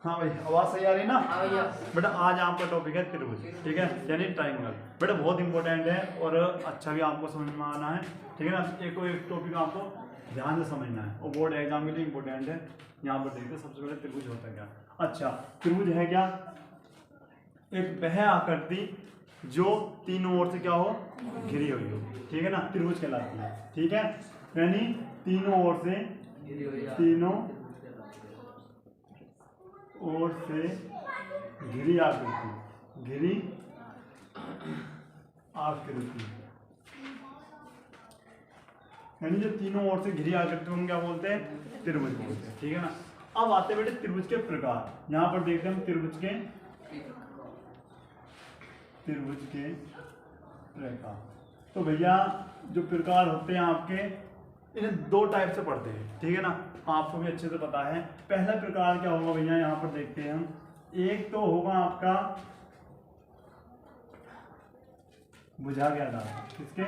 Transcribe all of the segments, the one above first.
हाँ भाई, आवाज सही आ रही है ना? हाँ भैया। बेटा आज आपका टॉपिक है त्रिभुज, ठीक है, यानी ट्राइंगल। बेटा बहुत इंपॉर्टेंट है और अच्छा भी आपको समझ में आना है, ठीक है ना। एक टॉपिक आपको ध्यान से समझना है और बोर्ड एग्जाम के लिए इंपॉर्टेंट है। यहाँ पर देखते हैं सबसे पहले त्रिभुज होता है क्या। अच्छा, त्रिभुज है क्या? एक वह आकृति जो तीनों ओर से क्या हो, घिरी हुई हो, ठीक है ना, त्रिभुज कहलाती है, ठीक है। यानी तीनों ओर से घिरी आकृति यानी जो तीनों ओर से घिरी आकृति को हम क्या बोलते हैं? त्रिभुज बोलते हैं, ठीक है ना। अब आते हैं बेटे त्रिभुज के प्रकार। यहाँ पर देखते हैं हम त्रिभुज के प्रकार। तो भैया जो प्रकार होते हैं आपके, इन्हें दो टाइप से पढ़ते हैं, ठीक है ना, आपको भी अच्छे से पता है। पहला प्रकार क्या होगा भैया, यहाँ पर देखते हैं हम। एक तो होगा आपका भुजा के आधार, किसके?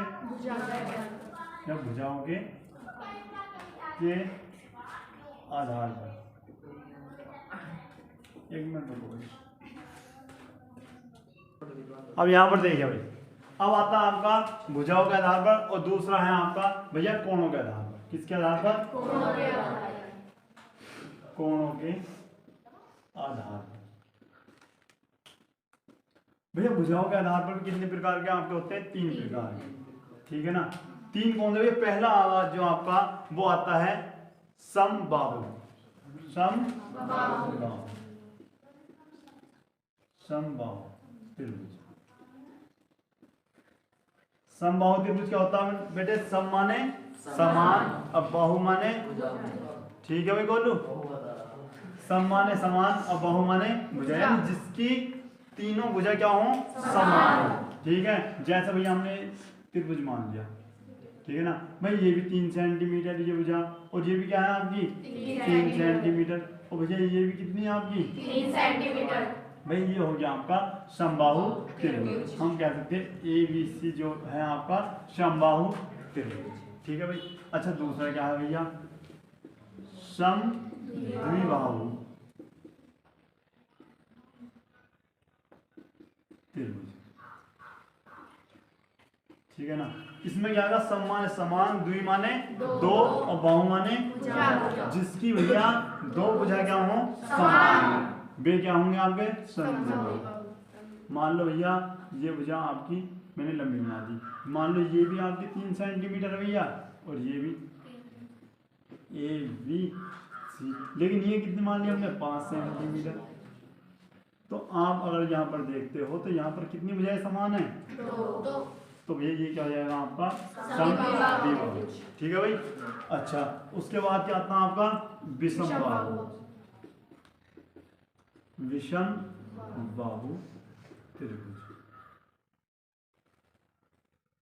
या भुजाओं के आधार पर। एक मिनट रुको भाई। अब यहाँ पर देखिए भाई, अब आता है आपका भुजाओं के आधार पर और दूसरा है आपका भैया कोणों के आधार पर। किसके आधार पर? कोणों के आधार पर। भैया भुजाओं के आधार पर कितने प्रकार के आपके होते हैं? 3 प्रकार के, ठीक है ना। 3 कौन से भैया? पहला आवाज जो आपका वो आता है समबाहु त्रिभुज। समबाहु त्रिभुज क्या होता है बेटे? सम माने समान, अब बाहु माने, ठीक है भाई गोलू, सम माने समान और बाहु माने भुजा, यानी जिसकी तीनों भुजा क्या हो? समान, ठीक है। जैसे भैया हमने त्रिभुज मान लिया, ठीक है ना भाई, ये भी 3 सेंटीमीटर ये भुजा, और ये भी क्या है आपकी? 3 सेंटीमीटर, और भैया ये भी कितनी है आपकी? 3 सेंटीमीटर। भाई ये हो गया आपका समबाहु त्रिभुज। हम कह सकते हैं ABC जो है आपका समबाहु त्रिभुज, ठीक है भाई। अच्छा, दूसरा क्या है भैया? समद्विबाहु त्रिभुज, ठीक है ना। इसमें क्या होगा? सम माने समान, द्वि माने 2 और बाहु माने जिसकी भैया 2 भुजा क्या हो? समान, वे क्या होंगे आपके? समद्विबाहु। मान लो भैया ये भुजा आपकी मैंने लंबी बना दी, मान लो ये भी आपकी 3 सेंटीमीटर है भैया, और ये भी ABC, लेकिन ये कितनी मान ली हमने? 5 सेंटीमीटर। तो आप अगर यहाँ पर देखते हो तो यहाँ पर कितनी भुजाएं समान है? 2। तो भैया ये क्या हो जाएगा आपका? समद्विबाहु, ठीक है भाई। अच्छा, उसके बाद क्या आता है आपका? विषमबाहु त्रिभुज।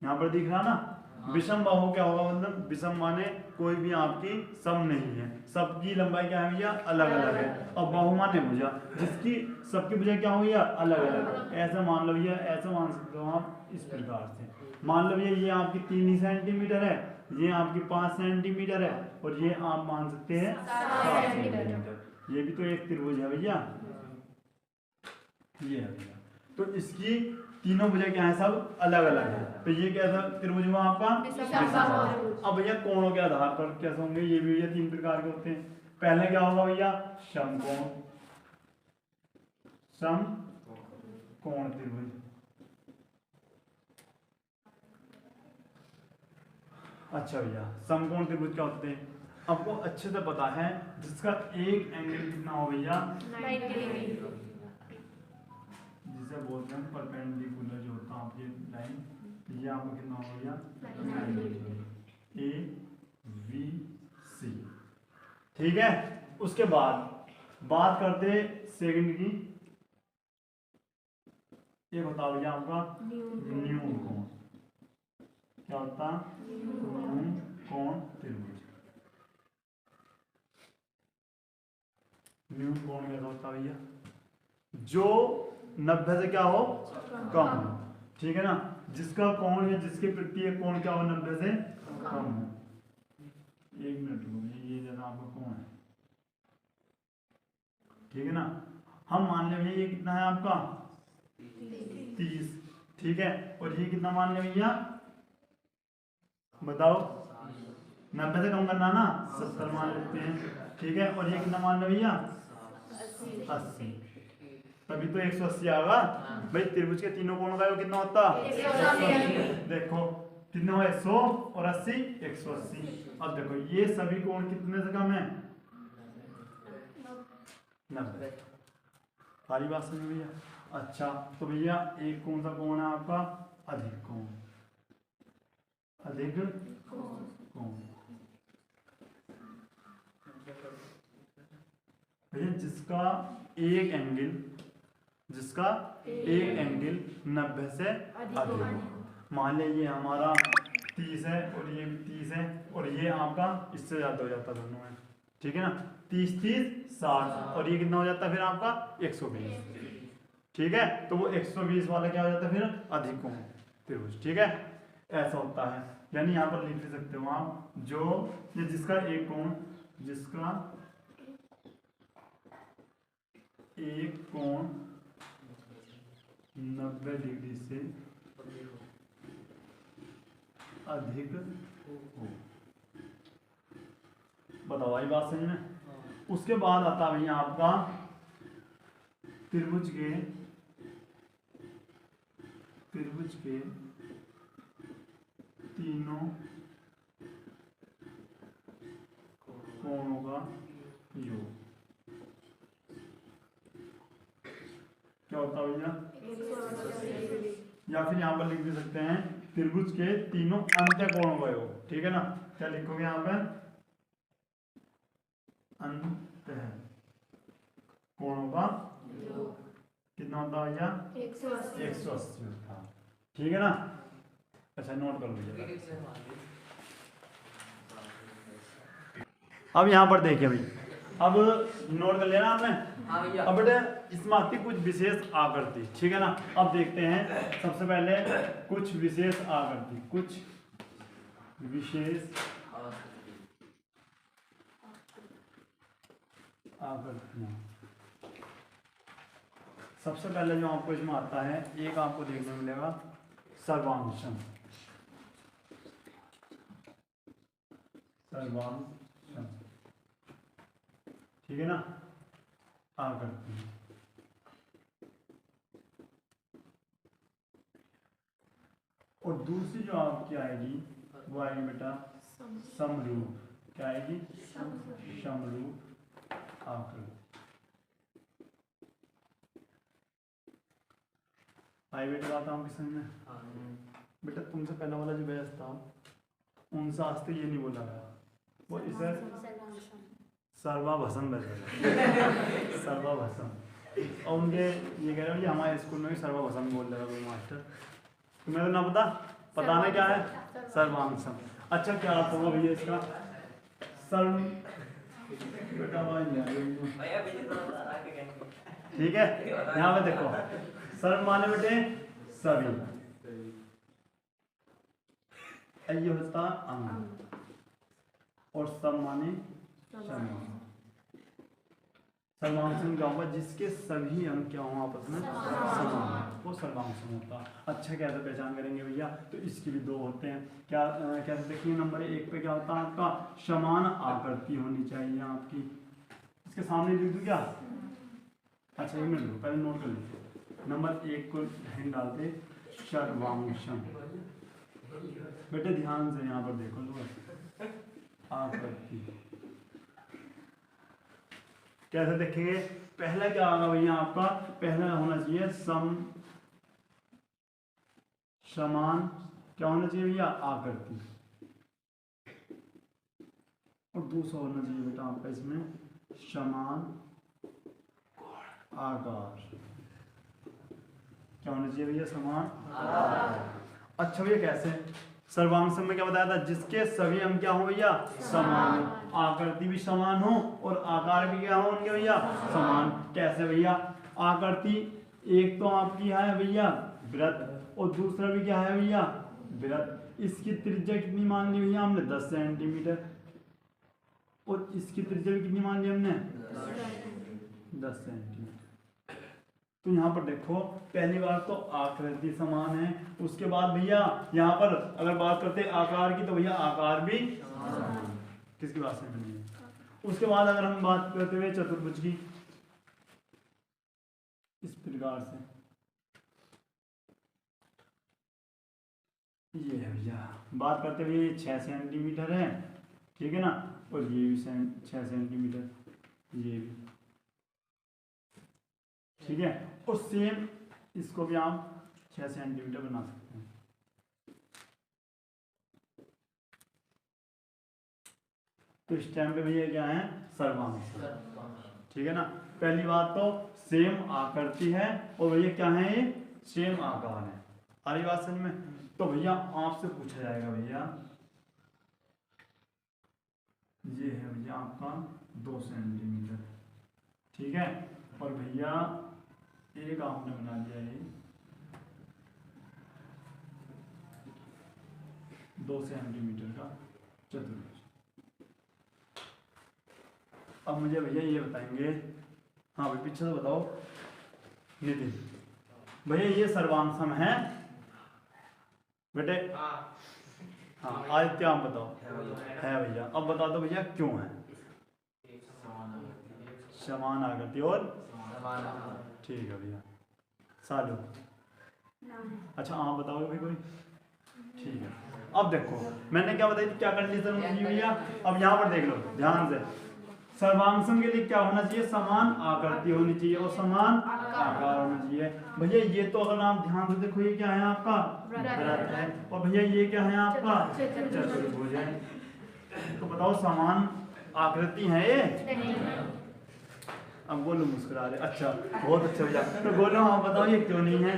यहाँ पर दिख रहा ना, विषमबाहु क्या होगा? मतलब विषम माने कोई भी आपकी सम नहीं है, सबकी लंबाई क्या है भैया? अलग अलग है, और बाहु माने भुजा जिसकी सबकी भुजा क्या हो भैया? अलग अलग। ऐसा मान लो भैया, ऐसा मान सकते हो आप इस प्रकार से। मान लो भैया ये आपकी 3 सेंटीमीटर है, ये आपकी 5 सेंटीमीटर है, और ये आप मान सकते हैं 7 सेंटीमीटर। ये भी तो एक त्रिभुज है भैया, ये है भैया। तो इसकी तीनों भुजा क्या है? सब अलग अलग है। तो ये कैसा त्रिभुज हुआ आपका? अब भैया कोणों के आधार पर कैसे होंगे? ये भी भैया 3 प्रकार के होते हैं। पहले क्या होगा भैया? समकोण त्रिभुज। अच्छा भैया, समकोण त्रिभुज क्या होते हैं? आपको अच्छे से पता है, जिसका एक एंगल कितना हो भैया? 90 डिग्री। जिसे बोलते हैं परपेंडिकुलर जो होता है आपकी लाइन, ये आपका कितना हो गया? ABC, ठीक है। उसके बाद बात करते सेकंड की। एक होता है भैया आपका न्यून कोण। क्या होता? न्यून कोण त्रिभुज। न्यून कोण कैसा होता है भैया? जो 90 से क्या हो? कम हो, ठीक है ना। जिसका कोण या जिसके प्रति कोण क्या हो? 90 से कम हो। 1 मिनट रुको, ये जरा आपका कोण है, ठीक है ना। हम मान ले भैया ये कितना है आपका 30, ठीक है। और ये कितना मान ले भैया बताओ, 90 से कम करना ना, 70 मान लेते हैं, ठीक है। और ये कितना मान ले भैया 80, तभी तो 180 आएगा भाई। त्रिभुज के तीनों कोणों का योग कितना होता, 180। देखो कितना हुआ 100 और 80 180। अब देखो ये सभी कोण कितने से कम है 90। सारी बात समझ भैया। अच्छा तो भैया एक कौन सा कोण है आपका अधिक कोण, अधिक कोण भैया जिसका एक एंगल 90 से अधिक हो। मान लीजिए ये हमारा 30 है और ये भी 30 है और ये आपका इससे ज्यादा हो जाता दोनों में, ठीक है ना। 30 30 60 और ये कितना हो जाता है फिर आपका 120, ठीक है। तो वो 120 वाला क्या हो जाता है फिर अधिक कोण त्रिभुज, ठीक है। ऐसा होता है, यानी यहाँ पर लिख सकते हो आप जो ये जिसका एक कोण 90 डिग्री से अधिक हो। बताओ आई बात समझ में। उसके बाद आता है भैया आपका त्रिभुज के तीनों कोणों का योग क्या होता है भैया, या फिर यहाँ पर लिख दे सकते हैं त्रिभुज के तीनों अंत्य कोणों का योग, ठीक है ना। क्या लिखोगे यहाँ पर अंत्य कोणों का कितना होता है भैया 180 होता है, ठीक है ना। अच्छा नोट कर लीजिए। अब यहाँ पर देखिए भाई, अब नोट कर लेना आपने। अब बेटे इसमें आती कुछ विशेष आकृति, ठीक है ना। अब देखते हैं सबसे पहले कुछ विशेष आकृति, कुछ विशेष आकृतियां। सबसे पहले जो आपको इसमें आता है एक आपको देखने को मिलेगा सर्वांशम, ठीक है ना आकृति। और दूसरी जो आपकी आएगी वो आएगी बेटा समरूप, क्या आएगी समरूप आकृति। आई बेटा बात आपकी समझ में। बेटा तुमसे पहला वाला जो बैच था उनसे आज तक ये नहीं बोला गया, वो इसे सर्वाभसम सर्वाभसम। और उनके ये कह रहे हैं हमारे स्कूल में भी सर्वाभसम बोल रहा है कोई मास्टर, तुम्हें तो ना पता नहीं क्या है सर्वांशम। अच्छा क्या आप होगा भैया इसका सर्व बेटा ठीक है। यहाँ पे देखो सर्व माने बेटे सभी, ये होता अंग, और सब माने सर्वांशम क्या होगा जिसके सभी अंग क्या हों आपस में समान, वो सर्वांशम होता। अच्छा कैसे पहचान करेंगे भैया, तो इसकी भी दो होते हैं। क्या कैसे देखिए नंबर 1 पे क्या होता है आपका समान आकृति होनी चाहिए आपकी। इसके सामने लिख दूं क्या, अच्छा ये मिल लो पहले नोट कर लीजिए। नंबर 1 को हेडिंग डालते सर्वांशम। बेटे ध्यान से यहाँ पर देखो लो आकृति कैसे देखेंगे। पहला क्या आएगा भैया आपका, पहला होना चाहिए समान क्या होना चाहिए भैया आकृति, और दूसरा होना चाहिए बेटा आपका इसमें समान आकार। क्या होना चाहिए भैया समान आकार। अच्छा भैया कैसे, सर्वांशम में क्या बताया था जिसके सभी अंग क्या हो भैया समान हो, आकृति भी समान हो और आकार भी क्या हो उनके भैया समान। कैसे भैया, आकृति एक तो आपकी है भैया वृत्त और दूसरा भी क्या है भैया वृत्त। इसकी त्रिज्या कितनी मान ली भैया हमने 10 सेंटीमीटर, और इसकी त्रिज्या भी कितनी मान ली हमने 10 सेंटीमीटर। तो यहाँ पर देखो पहली बार तो आकृति समान है, उसके बाद भैया यहाँ पर अगर बात करते हैं आकार की तो भैया आकार भी समान। किसकी बात समझ नहीं है। उसके बाद अगर हम बात करते हुए चतुर्भुज की, इस प्रकार से ये है भैया, बात करते हुए ये 6 सेंटीमीटर है, ठीक है ना, और ये भी 6 सेंटीमीटर, ये भी, ठीक है। और सेम इसको भी आप 6 सेंटीमीटर बना सकते हैं। तो इस टाइम पे भैया क्या है, सर्वांश, ठीक है ना। पहली बात तो सेम आकृति है और भैया क्या है, ये सेम आकार है। आ रही बात समझ में। तो भैया आपसे पूछा जाएगा भैया, ये है भैया आपका 2 सेंटीमीटर, ठीक है, और भैया एक आपने बना दिया ये 2 सेंटीमीटर का चतुर्भुज। अब मुझे भैया ये बताएंगे, हाँ भाई पीछे से बताओ नितिन, भैया ये सर्वांशम है बेटे? हाँ आदित्य आप बताओ। है भैया। अब बता दो भैया क्यों है? समान आकृति और ठीक है भैया। सालू अच्छा आप बताओगे भाई कोई? ठीक है। अब देखो मैंने क्या बताई थी, क्या कंडीशन होनी चाहिए भैया? अब यहाँ पर देख लो ध्यान से, सर्वांशम के लिए क्या होना चाहिए? समान आकृति होनी चाहिए और समान आकार होना चाहिए। भैया ये तो अगर आप ध्यान से देखो, ये क्या है आपका? वृत्त है। और भैया ये क्या है आपका? चतुर्भुज है। तो बताओ समान आकृति है ये? अब बोलो मुस्कुरा रहे, अच्छा बहुत अच्छा भैया। तो बोलो हाँ बताओ ये क्यों नहीं है?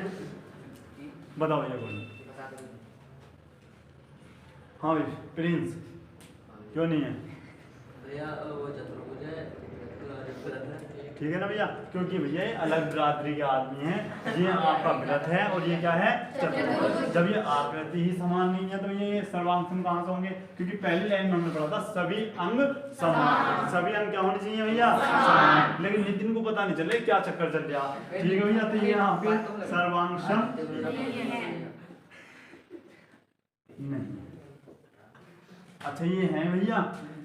बताओ भैया बोलो। हाँ भाई प्रिंस क्यों नहीं है? भैया वो चतुर्भुज है, ठीक है ना भैया, क्योंकि भैया ये अलग बिरादरी के आदमी हैं, ये आपका व्रत है और ये क्या है? चतुर्भुज। जब ये आकृति ही समान नहीं है तो ये सर्वांशम कहाँ से होंगे? क्योंकि पहली लाइन में हमने पढ़ा था सभी अंग समान, सभी अंग क्या होने चाहिए भैया? समान। लेकिन नितिन को पता नहीं चले क्या चक्कर चल गया। ठीक है भैया, तो ये आपके सर्वांशम नहीं। अच्छा ये है भैया,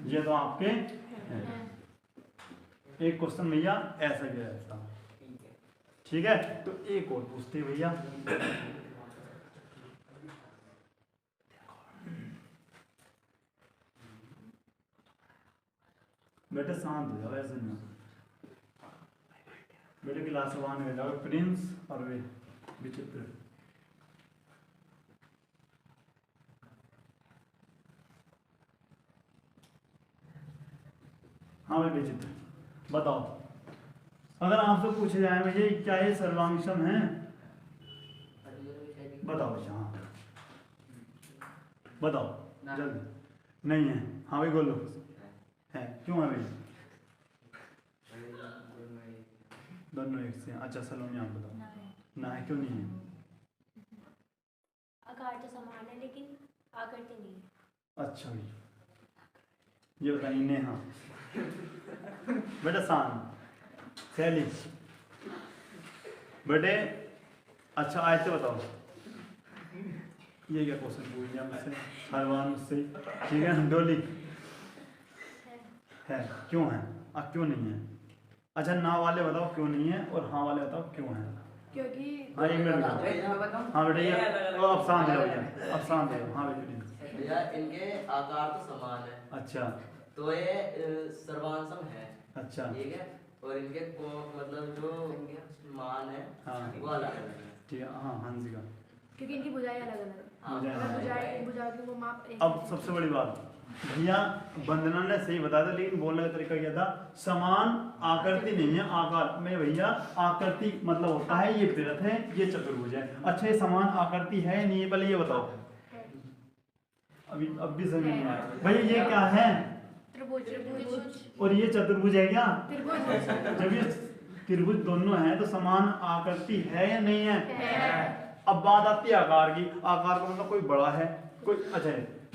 ये तो आपके हैं। एक क्वेश्चन भैया ऐसा गया था, ठीक है। तो एक और पूछते भैया, बेटे शांत हो जाओ, ऐसे नहीं बेटे, क्लास वन में जाओ। प्रिंस और वे विचित्र, हाँ भाई विचित्र बताओ, अगर आपसे पूछे जाए भैया क्या ये सर्वांशम है? बताओ भैया, हाँ बताओ जल्दी। नहीं है? हाँ भाई बोलो है, क्यों है भाई? दोनों एक से। अच्छा सलोनी आप बताओ। ना है, क्यों नहीं है? आकार तो समान है लेकिन आकृति नहीं है। अच्छा भाई ये बताइए नेहा। बेटा शांत, शैली बेटे। अच्छा आयते बताओ, ये क्या क्वेश्चन पूछ लिया मुझसे, हरवान मुझसे, ठीक है। डोली है, क्यों है? अब क्यों नहीं है? अच्छा ना वाले बताओ क्यों नहीं है और हाँ वाले बताओ क्यों है? क्योंकि हाँ एक मिनट बताओ। हाँ बेटा ये अब शांत है भैया, अब शांत है। हाँ बेटा भैया इनके आकार तो समान है, अच्छा तो ये सर्वांशम है, अच्छा ठीक है। और इनके मतलब जो मान है हाँ वो अलग अलग है, ठीक है। हाँ हंसिका, क्योंकि इनकी भुजाएं अलग अलग है। हाँ। भुजाएं की वो माप एक अब सबसे बड़ी बात भैया, वंदना ने सही बताया था लेकिन बोलने का तरीका क्या था? समान आकृति नहीं है, आकार में भैया आकृति मतलब होता है ये वृत्त है, ये चतुर्भुज है। अच्छा ये समान आकृति है नहीं है, पहले ये बताओ। अभी अब भी समझ नहीं आया भैया, ये क्या है? त्रिभुज। और ये चतुर्भुज है क्या? त्रिभुज। जब ये त्रिभुज दोनों हैं तो समान आकृति है या नहीं है? अब बात आती है आकार की। आकार का मतलब कोई बड़ा है, कोई अच्छा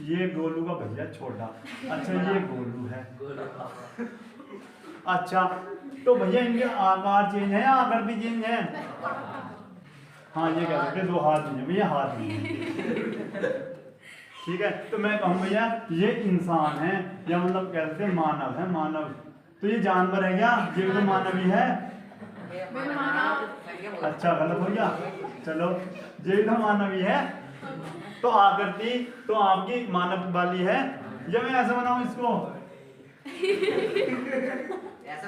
ये गोलू का भैया छोटा, अच्छा ये गोलू है। अच्छा, तो भैया इनके आकार चेंज है या आकृति चेंज है? हाँ ये कह सकते हैं दो हाथ नहीं है भैया, हाथ नहीं है। ठीक है, तो मैं कहूँ भैया ये इंसान है, या मतलब कह सकते हैं मानव है, मानव। तो ये जानवर है क्या? ये तो मानव ही है। अच्छा गलत हो गया, चलो ये तो मानव ही है। तो आकृति तो आपकी मानव वाली है, या मैं ऐसा बनाऊं इसको?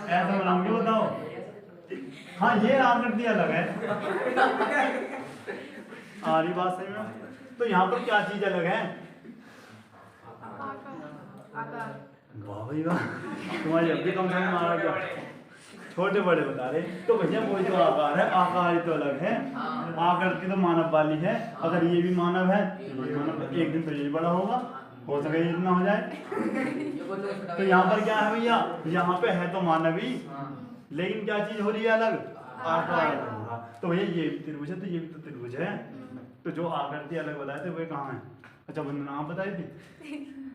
ऐसा बनाऊंगी बताओ? हाँ ये आकृति अलग है। आ रही बात सही में? तो यहाँ पर क्या चीज अलग है? वाह भाई वाह, तुम्हारी अब भी कम समझ में आ रहा क्या? छोटे बड़े बता रहे। तो भैया वो जो आकार है, आकार ही तो अलग है, आकृति तो मानव वाली है। अगर ये भी मानव है तो ये मानव, एक दिन तो ये बड़ा होगा, हो सके इतना हो जाए। तो यहाँ पर क्या है भैया? यहाँ पे है तो मानव ही, लेकिन क्या चीज हो रही है अलग? आकार अलग होगा। तो भैया ये भी त्रिभुज है, तो ये भी तो त्रिभुज है। तो जो आकृति अलग बताए थे वे कहाँ है? अच्छा वंदना आप बताई थी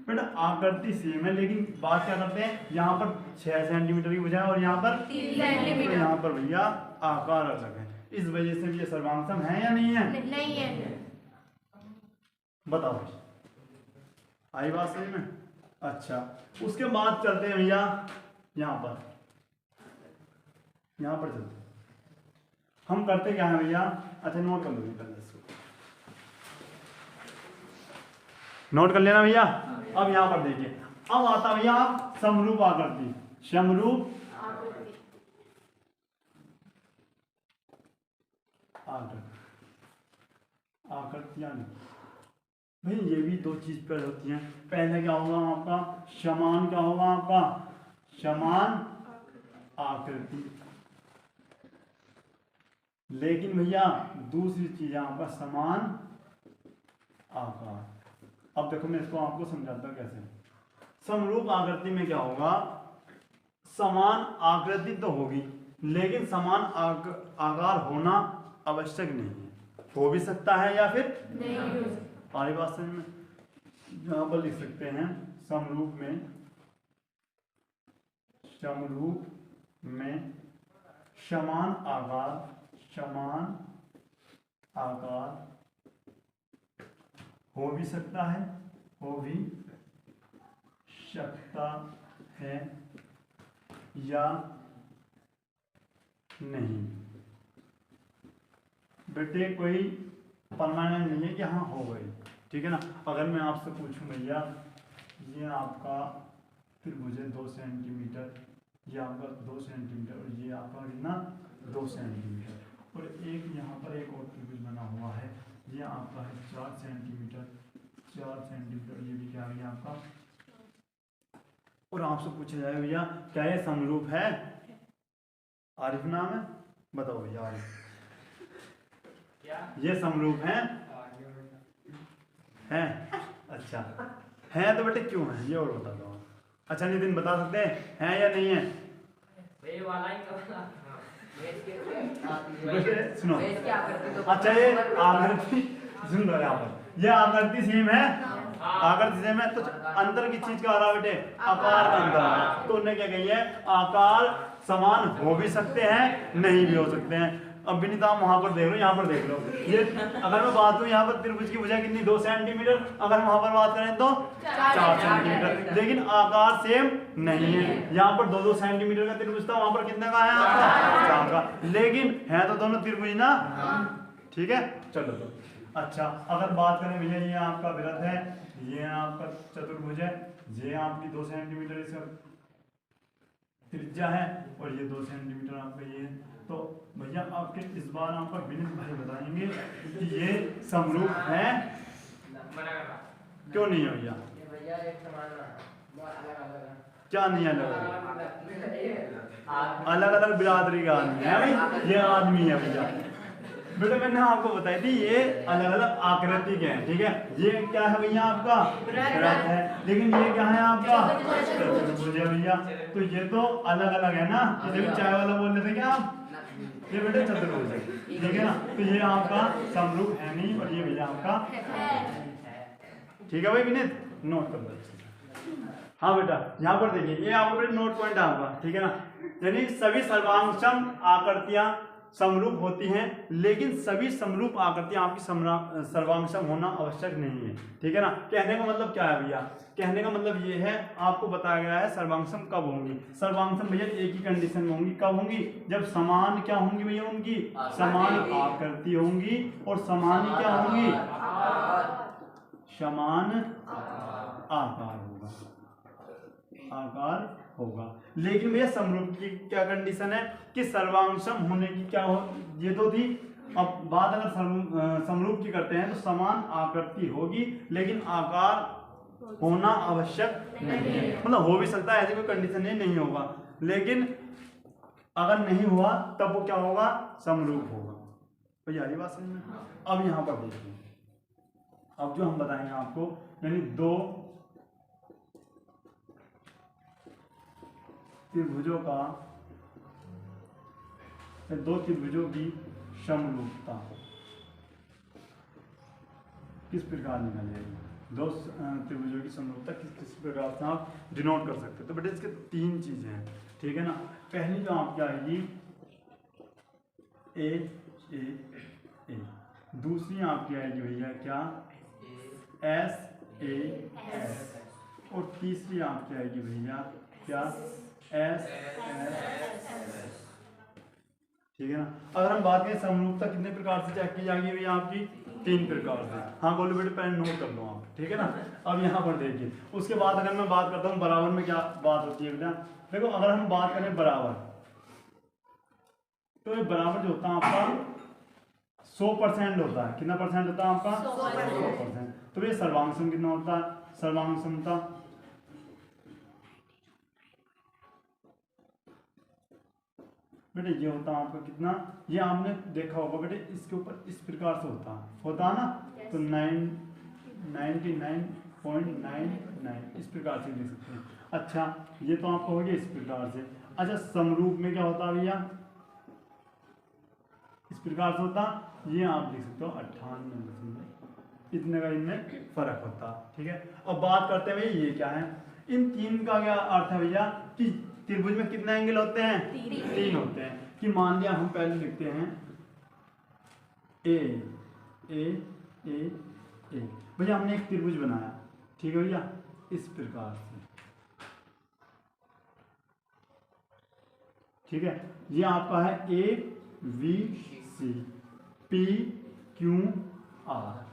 बेटा, आकृति सेम है, लेकिन बात क्या करते हैं, यहाँ पर 6 सेंटीमीटर की भुजा है और यहाँ पर 3 सेंटीमीटर। तो यहाँ पर भैया आकार अलग है। इस वजह से भी ये सर्वांगसम है या नहीं है? नहीं है। बताओ, आई बात सही में? अच्छा, उसके बाद चलते हैं भैया यहाँ पर, यहाँ पर चलते हैं। हम करते क्या है भैया? अच्छा नोट कर लो पहले इसको, नोट कर लेना भैया। अब यहाँ पर देखिए, अब आता भैया आप समरूप आकृति, समरूप आकृतियां भाई, ये भी दो चीज पर होती हैं। पहले क्या होगा आपका? समान क्या होगा आपका? समान आकृति। लेकिन भैया दूसरी चीज यहाँ पर समान आकार। अब देखो मैं इसको आपको समझाता हूँ कैसे। समरूप आकृति में क्या होगा? समान आकृति तो होगी, लेकिन समान आकार होना आवश्यक नहीं है। हो भी सकता है या फिर नहीं हो सकता। हमारी बात समझ में? यहाँ पर लिख सकते हैं समरूप में, समरूप में समान आकार, समान आकार हो भी सकता है, हो भी सकता है या नहीं। बेटे कोई परमानेंट नहीं है कि हाँ हो गई, ठीक है ना। अगर मैं आपसे पूछूं भैया, ये आपका त्रिभुज है 2 सेंटीमीटर, ये आपका 2 सेंटीमीटर और ये आपका कितना 2 सेंटीमीटर, और एक यहाँ पर एक और त्रिभुज बना हुआ है, ये आपका है 4 सेंटीमीटर, 4 सेंटीमीटर, ये भी क्या है आपका। और आपसे पूछा जाए भैया क्या ये समरूप है? आरिफ नाम है, बताओ भैया आरिफ, ये समरूप है? हैं? अच्छा है तो बेटे क्यों है ये और बता दो। अच्छा नितिन बता सकते हैं या नहीं है? सुनो, अच्छा ये आकृति सुन लो, यहाँ पर ये आकृति सेम है, आकृति सेम है, तो अंतर की चीज का आ रहा बेटे? आकार का अंतर आ रहा। तो उन्होंने क्या कही है? आकार समान हो भी सकते हैं, नहीं भी हो सकते हैं। अब विनीता आप वहां पर देख लो, यहाँ पर देख लो, ये अगर मैं बात करूं यहाँ पर त्रिभुज की भुजा कितनी 2 सेंटीमीटर, अगर वहां पर बात करें तो 4 सेंटीमीटर, लेकिन आकार सेम नहीं है। यहाँ पर 2-2 सेंटीमीटर का त्रिभुज था, वहां पर कितने का है आपका? 4 का, लेकिन है तो दोनों त्रिभुज ना, ठीक है। चलो तो अच्छा, अगर बात करें भैया ये आपका वृत्त है, ये आपका चतुर्भुज है, ये आपकी 2 सेंटीमीटर इसका त्रिज्या है और ये 2 सेंटीमीटर आपका ये है। तो भैया आपके इस बार आपका विनीत भाई बताएंगे कि ये समरूप है क्यों नहीं है भैया? क्या नहीं अलग अलग अलग बिरादरी का आदमी है भाई, ये आदमी है भैया। बेटा मैंने आपको बताई थी ये अलग अलग आकृति के हैं, ठीक है। ये क्या है भैया आपका? वृत्त है, लेकिन ये क्या है आपका? चतुर्भुज है भैया। तो ये तो अलग अलग है ना, इसे भी चाय वाला बोल रहे थे क्या आप? ये बेटे चतुर्भुज है, ठीक है ना। तो ये आपका समरूप है नहीं, और ये भैया आपका, ठीक है भाई विनीत, नोट कर लो। हाँ बेटा, यहाँ पर देखिए, ये आपको बेटा नोट पॉइंट आपका, ठीक है ना। यानी सभी सर्वांगसम आकृतियां समरूप होती हैं, लेकिन सभी समरूप आकृतियां आपकी सर्वांगसम होना आवश्यक नहीं है, ठीक है ना। कहने का मतलब क्या है भैया, कहने का मतलब ये है, आपको बताया गया है सर्वांगसम कब होंगी। सर्वांगसम भैया एक ही कंडीशन में होंगी, कब होंगी, जब समान क्या होंगी भैया, उनकी समान आकृति होंगी, और समान ही क्या होंगी, समान आकार होगा, आकार होगा। लेकिन भैया समरूप की क्या कंडीशन है कि सर्वांगसम होने की क्या हो, ये तो थी। अब बात अगर समरूप की करते हैं तो समान आकृति होगी, लेकिन आकार होना आवश्यक नहीं है। मतलब हो भी सकता है, ऐसी कोई कंडीशन नहीं होगा, लेकिन अगर नहीं हुआ तब वो क्या होगा, समरूप होगा। तो यारी बात समझ में। अब यहाँ पर देखिए, अब जो हम बताएंगे आपको, यानी दो त्रिभुजों का, दो त्रिभुजों की समरूपता किस प्रकार निकाली जाएगी, दो त्रिभुजों की समरूपता किस प्रकार से आप डिनोट कर सकते हैं। तो बेटे इसके तीन चीजें हैं, ठीक है ना। पहली जो आपकी आएगी ए ए ए, दूसरी आपकी आएगी भैया क्या, एस ए एस, और तीसरी आपकी आएगी भैया क्या, एस एस, ठीक है ना। अगर हम बात करें समरूपता कितने प्रकार से चेक की जाएगी भैया, आपकी तीन प्रकार से। हाँ बोलो बेटे, पहले नोट कर लो आप, ठीक है ना। अब यहाँ पर देखिए, उसके बाद अगर मैं बात करता हूँ बराबर में क्या बात होती है बेटा, देखो अगर हम बात करें बराबर, तो ये बराबर जो होता है आपका 100% होता है। कितना परसेंट होता है आपका, 100%। तो ये सर्वांगसम कितना होता है, सर्वांगसमता बेटे ये होता है आपका कितना, ये आपने देखा होगा बेटे, इसके ऊपर इस प्रकार से होता है ना। तो 99.99 इस प्रकार से लिख सकते हैं। अच्छा ये तो आपको हो गया इस प्रकार से। अच्छा समरूप में क्या होता है भैया, इस प्रकार से होता, ये आप लिख सकते हो 98, इतने का इनमें फर्क होता, ठीक है। अब बात करते हैं भैया ये क्या है, इन तीन का क्या अर्थ है भैया कि त्रिभुज में कितने एंगल होते हैं, तीन होते हैं। कि मान लिया हम पहले लिखते हैं ए ए ए ए, भैया हमने एक त्रिभुज बनाया, ठीक है भैया, इस प्रकार से, ठीक है। ये आपका है A V C P Q R,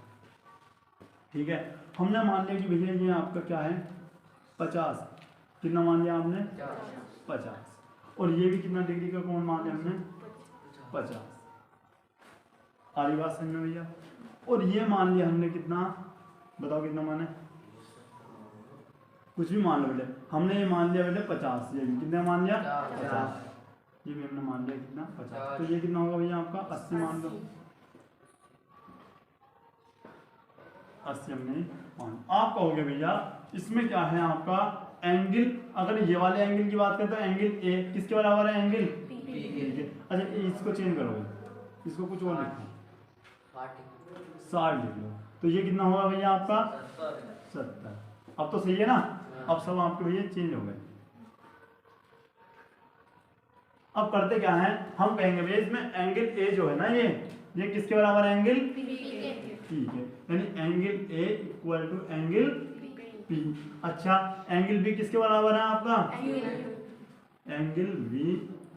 ठीक है। हमने मान लिया कि भैया ये आपका क्या है 50, कितना मान लिया हमने 50, और ये भी कितना डिग्री का कोण मान लिया हमने 50। आ रही बात समझ में भैया। और ये मान लिया हमने कितना, बताओ कितना माने, कुछ भी मान लो बेटे, हमने ये मान लिया बेटे 50, ये भी कितना मान लिया 50, ये भी हमने मान लिया कितना 50। तो ये कितना होगा भैया आपका 80 मान लो, 80 हमने मान। आप कहोगे भैया इसमें क्या है आपका एंगल, अगर ये वाले एंगल की बात करें तो एंगल ए किसके बराबर है, एंगल पी। अच्छा इसको चेंज करोगे, इसको कुछ और लिखो, 60 लिख लो, तो ये कितना होगा भैया आपका 70। अब तो सही है ना, अब सब आपके भैया चेंज हो गए। अब करते क्या है, हम कहेंगे भैया इसमें एंगल ए जो है ना, ये किसके बराबर है, एंगल पी के, यानी angle A equal to angle P. अच्छा एंगल बी किसके बराबर है आपका, एंगल बी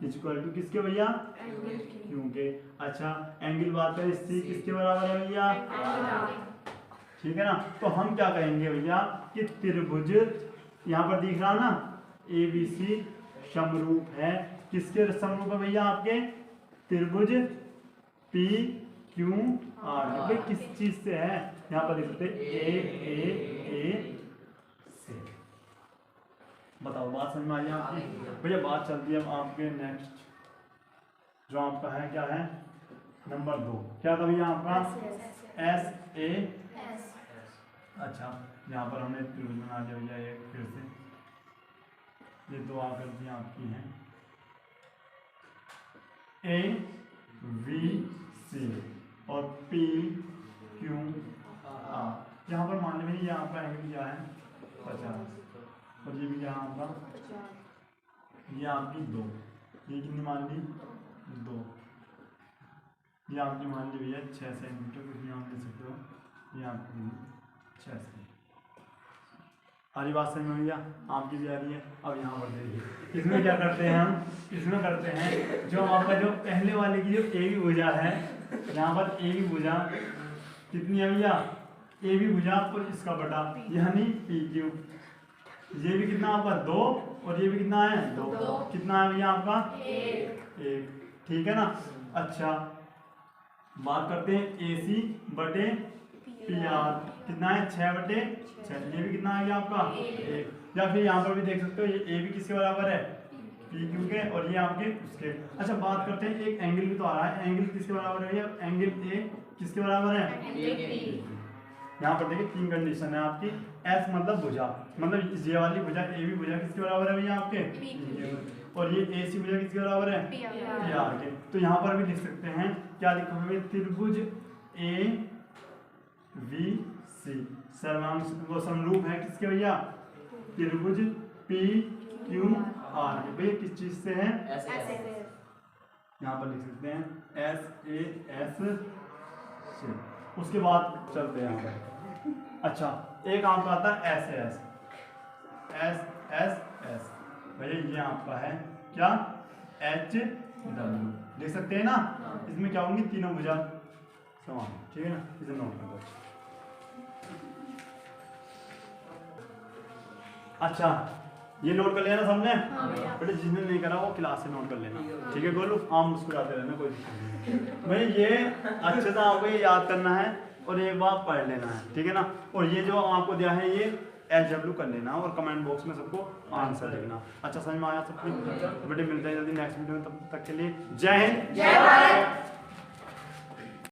इक्वल टू किसके भैया, क्यू के। अच्छा एंगल बात करें सी किसके बराबर है भैया, ठीक है ना। तो हम क्या कहेंगे भैया कि त्रिभुज यहाँ पर दिख रहा ना ए बी सी समरूप है, किसके समरूप है भैया, आपके त्रिभुज पी क्यू आर। भाई किस चीज से है, यहाँ पर देख सकते ए से। बताओ बात समझ में आई आपकी भैया। बात चलती है अब आपके नेक्स्ट जो आपका है क्या है, नंबर 2 क्या था भैया आपका, एस ए। अच्छा यहाँ पर हमने त्रिभुज बना लिया भैया एक, फिर से ये दो आकृतियाँ आपकी हैं ए वी सी और पी क्यू आर। यहाँ पर मान लीजिए ये आपका एंगल क्या है 50, और ये भी क्या है आपका, ये आपकी 2, ये कितनी मान ली 2, ये आपकी मान ली भैया 6 सेंटीमीटर, कुछ यहाँ दे सकते हो, ये आपकी 6 सेंटीमीटर। हरी बात समझ में भैया, आपकी भी आ रही है। अब यहाँ पर देखिए इसमें क्या करते हैं हम, इसमें करते हैं जो आपका जो पहले वाले की जो ए बी भुजा है, यहाँ पर ए बी भुजा कितनी है भैया, ए बी भुजा और इसका बटा यानी पी क्यू, ये भी कितना आपका 2 और ये भी कितना है 2, कितना है भैया आपका 1, ठीक है ना। अच्छा बात करते हैं ए सी बटे पी आर, कितना है 6/6, ये भी कितना है आपका 1, या फिर यहाँ पर भी देख सकते हो ये ए भी किसके बराबर है पी क्यू के और ये आपके उसके। अच्छा बात करते हैं एक एंगल भी तो आ रहा है, एंगल किसके बराबर है भैया, एंगल ए किसके बराबर है, यहाँ पर देखिए 3 कंडीशन है आपकी, एस मतलब भुजा, मतलब ये वाली भुजा ए बी भुजा किसके बराबर है भैया आपके, और ये ए सी भुजा किसके बराबर है पी आर के। तो यहाँ पर भी लिख सकते हैं, क्या लिखोगे, त्रिभुज ए वी सी वो समरूप है किसके भैया, त्रिभुज पी क्यू आर के। भैया किस चीज से है, यहाँ पर लिख सकते हैं एस ए एस से। उसके बाद चलते हैं यहाँ पर। अच्छा एक आपका आता है S S S S S, भैया ये आपका है क्या एच डब्ल्यू, देख सकते हैं ना, इसमें क्या होंगी तीनों भुजा समान, ठीक है ना, इसे नोट कर दो। अच्छा ये नोट कर लेना सबने, बेटे जिसने नहीं करा वो क्लास से नोट कर लेना, ठीक है गोलू, आप मुस्कुराते रहना, कोई दिक्कत नहीं। भाई ये अच्छे से आपको ये याद करना है और एक बार पढ़ लेना है, ठीक है ना। और ये जो आपको दिया है ये SW कर लेना और कमेंट बॉक्स में सबको आंसर लिखना। अच्छा समझ में आया सबको, बेटे मिलते हैं जल्दी नेक्स्ट वीडियो में, तब तक के लिए जय हिंद जय भारत।